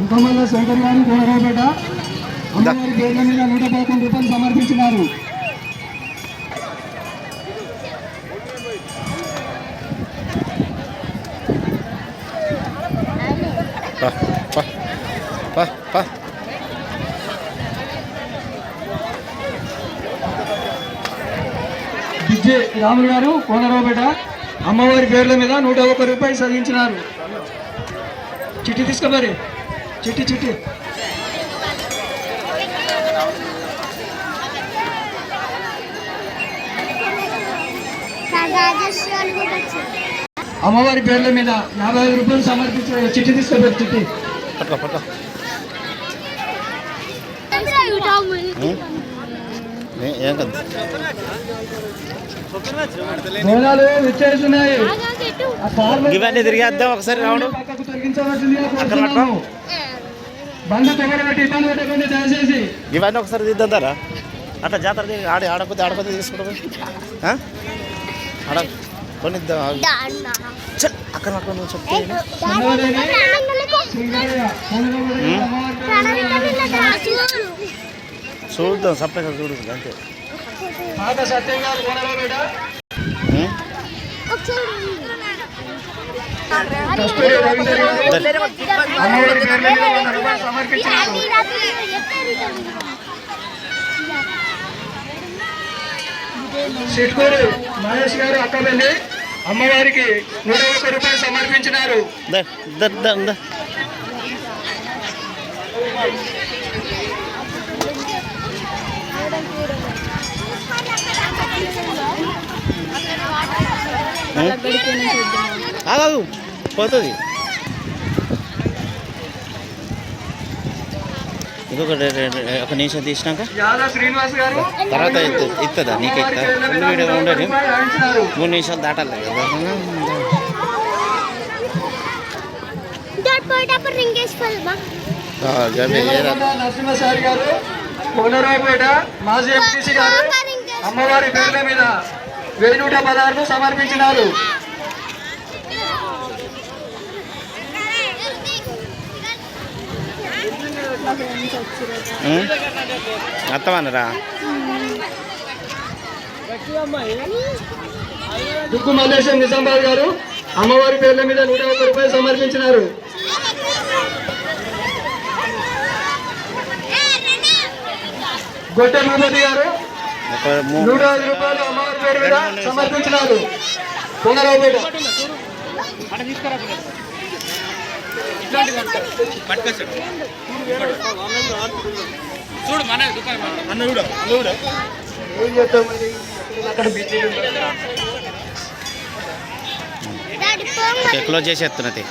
ఇంకొమల్ల శంకర్ గారు కోనరావుపేట అమ్మవారి పేర్ల మీద 111 రూపాయలు సమర్పించినారు. విజయ్ రాములు గారు కోనరావుపేట అమ్మవారి పేర్ల మీద 101 రూపాయలు సాధించినారు. చిట్టి తీసుకోమరి, చిట్టి అమ్మవారి పేర్ల మీద 55 రూపాయలు సమర్పించారు. చిట్టి తీసుకోబెట్టి చిట్టి బోనాలు విచ్చేస్తున్నాయి. ఇవన్నీ తిరిగేద్దాం ఒకసారి రావడం పక్కకు తొలగించవలసిందిగా కోరుతున్నాము. బంధు తొగరబెట్టి ఇబ్బంది పెట్టకుండా దయచేసి ఇవన్నీ ఒకసారి తీద్దారా. అట్లా జాతర ఆడకపోతే తీసుకుంటాం. ఆడ కొనిద్దాం అక్కడ నువ్వు చెప్తే చూద్దాం సపరేట్ చూడు అంతే. సత్యం గారు కోనరావుపేట కస్తూరి రవీందర్ గారు అమ్మవారి పేర్ల మీద 100 రూపాయలు సమర్పించారు. సిట్కూరు మహేష్ గారు అక్కబెల్లి అమ్మవారికి 101 రూపాయలు సమర్పించినారు. పోతుంది ఇంకొకటి ఒక నిమిషం తీసినాక శ్రీనివాస్ గారు తర్వాత ఇస్తుందా నీకు ఇస్తా. ఫుల్ వీడియో ఉండదు, 3 నిమిషాలు దాటాలి కదా. నరసింహసారి గారు కోనరావుపేట మాజీ ఎంపీసీ గారు అమ్మవారి పేర్ల మీద 1116 సమర్పించినారు. అత్తమన్నరా దుక్కు మల్లేశం నిజామాబాద్ గారు అమ్మవారి పేర్ల మీద 101 రూపాయలు సమర్పించినారు. గొట్టె మూమతి గారు 105 రూపాయలు అమ్మవారి పేరు మీద సమర్పించినారు. కోనరావుపేట క్లోజ్ చేసేస్తున్నది.